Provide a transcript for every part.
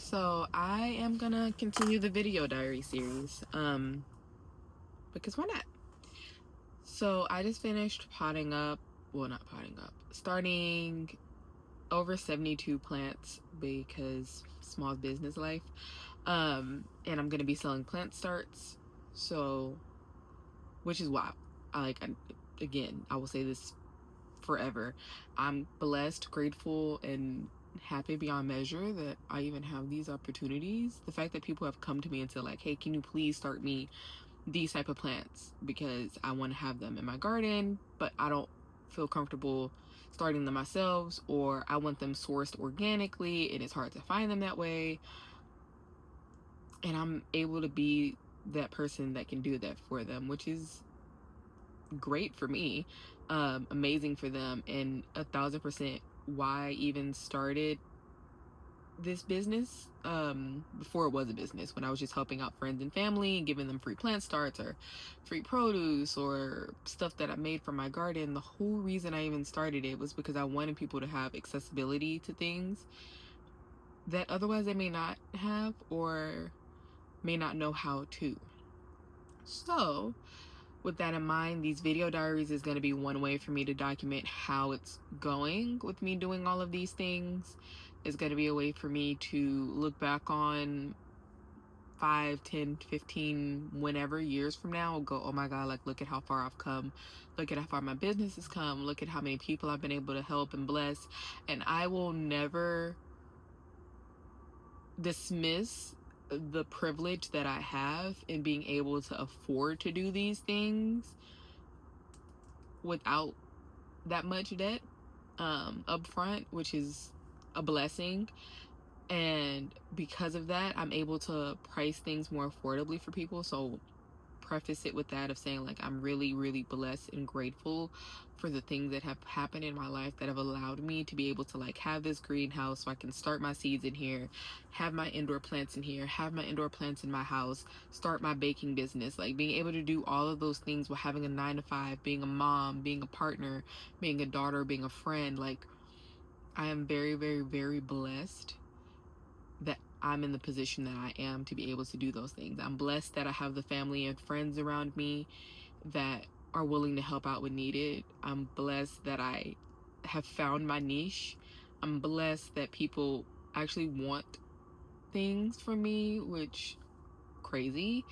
So I am gonna continue the video diary series, because why not? So I just finished potting up, well, not potting up, starting over 72 plants because small business life. And I'm gonna be selling plant starts, so, which is why again, I will say this forever. I'm blessed, grateful, and happy beyond measure that I even have these opportunities. The fact that people have come to me and said like, hey, can you please start me these type of plants, because I want to have them in my garden, but I don't feel comfortable starting them myself, or I want them sourced organically and it's hard to find them that way. And I'm able to be that person that can do that for them, which is great for me, amazing for them, and 1,000% why I even started this business, before it was a business, when I was just helping out friends and family and giving them free plant starts or free produce or stuff that I made from my garden. The whole reason I even started it was because I wanted people to have accessibility to things that otherwise they may not have or may not know how to. So with that in mind, these video diaries is going to be one way for me to document how it's going with me doing all of these things. It's going to be a way for me to look back on 5, 10, 15, whenever years from now, go, oh my God, like, look at how far I've come. Look at how far my business has come. Look at how many people I've been able to help and bless. And I will never dismiss the privilege that I have in being able to afford to do these things without that much debt up front, which is a blessing. And because of that, I'm able to price things more affordably for people. So preface it with that of saying like, I'm really, really blessed and grateful for the things that have happened in my life that have allowed me to be able to like have this greenhouse so I can start my seeds in here, have my indoor plants in here, have my indoor plants in my house, start my baking business, like being able to do all of those things while having a 9 to 5, being a mom, being a partner, being a daughter, being a friend. Like, I am very, very, very blessed that I'm in the position that I am to be able to do those things. I'm blessed that I have the family and friends around me that are willing to help out when needed. I'm blessed that I have found my niche. I'm blessed that people actually want things from me, which crazy.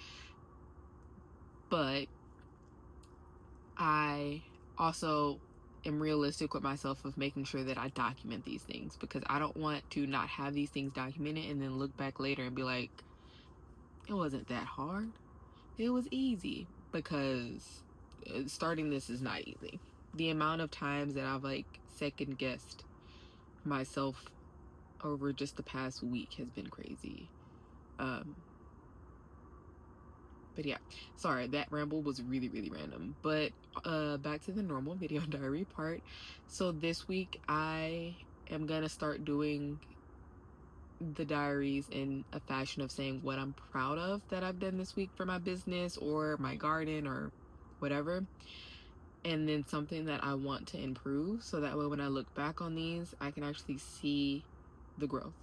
But I also am realistic with myself of making sure that I document these things, because I don't want to not have these things documented and then look back later and be like, it wasn't that hard. It was easy, because starting this is not easy. The amount of times that I've like second guessed myself over just the past week has been crazy. But yeah, sorry, that ramble was really, really random. But back to the normal video diary part. So this week I am gonna start doing the diaries in a fashion of saying what I'm proud of that I've done this week for my business or my garden or whatever, and then something that I want to improve, so that way when I look back on these I can actually see the growth.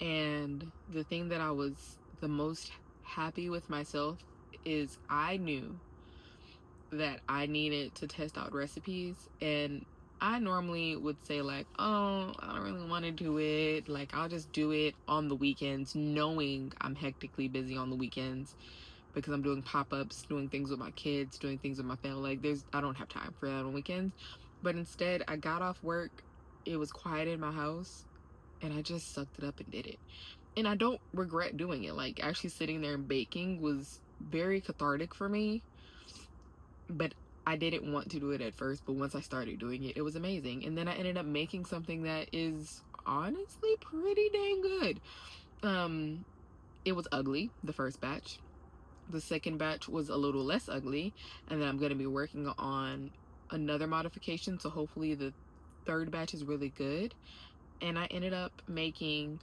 And the thing that I was the most happy with myself is I knew that I needed to test out recipes, and I normally would say like, oh, I don't really want to do it, like I'll just do it on the weekends, knowing I'm hectically busy on the weekends because I'm doing pop-ups, doing things with my kids, doing things with my family. Like I don't have time for that on weekends. But instead I got off work, it was quiet in my house, and I just sucked it up and did it. And I don't regret doing it. Like, actually sitting there and baking was very cathartic for me, but I didn't want to do it at first. But once I started doing it, it was amazing. And then I ended up making something that is honestly pretty dang good. It was ugly, the first batch. The second batch was a little less ugly, and then I'm going to be working on another modification, so hopefully the third batch is really good. And I ended up making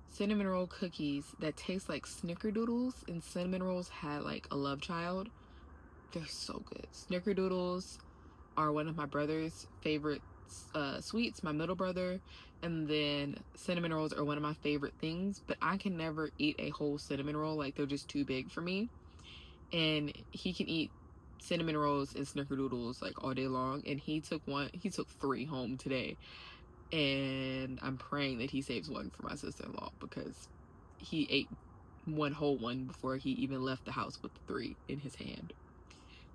cinnamon roll cookies that taste like snickerdoodles, and cinnamon rolls had like a love child. They're so good. Snickerdoodles are one of my brother's favorite sweets, my middle brother, and then cinnamon rolls are one of my favorite things, but I can never eat a whole cinnamon roll. Like, they're just too big for me. And he can eat cinnamon rolls and snickerdoodles like all day long, and he took 3 home today, and I'm praying that he saves one for my sister-in-law, because he ate one whole one before he even left the house with the 3 in his hand.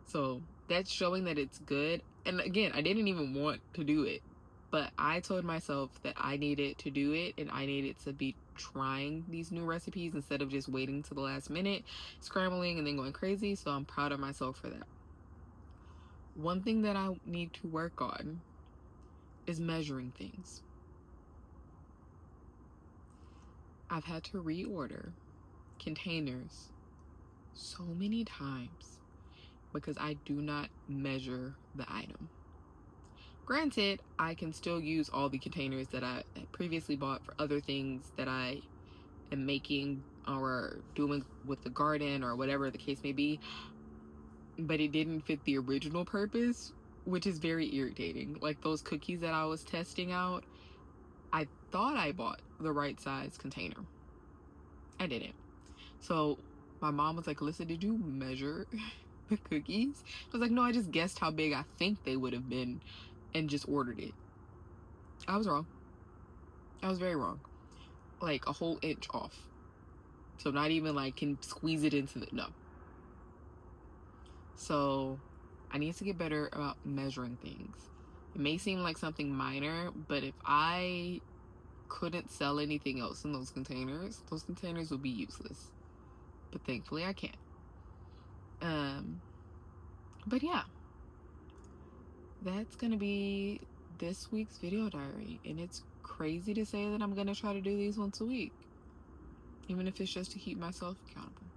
So that's showing that it's good. And again, I didn't even want to do it, but I told myself that I needed to do it, and I needed to be trying these new recipes instead of just waiting to the last minute, scrambling and then going crazy. So I'm proud of myself for that. One thing that I need to work on is measuring things. I've had to reorder containers so many times because I do not measure the item. Granted, I can still use all the containers that I previously bought for other things that I am making or doing with the garden or whatever the case may be, but it didn't fit the original purpose, which is very irritating. Like those cookies that I was testing out, I thought I bought the right size container. I didn't. So my mom was like, "Alyssa, did you measure the cookies?" I was like, "No, I just guessed how big I think they would have been and just ordered it." I was wrong. I was very wrong. Like a whole inch off. So not even like can squeeze it into the, no. So I need to get better about measuring things. It may seem like something minor, but if I couldn't sell anything else in those containers would be useless. But thankfully I can. But yeah, that's gonna be this week's video diary, and it's crazy to say that I'm gonna try to do these once a week, even if it's just to keep myself accountable.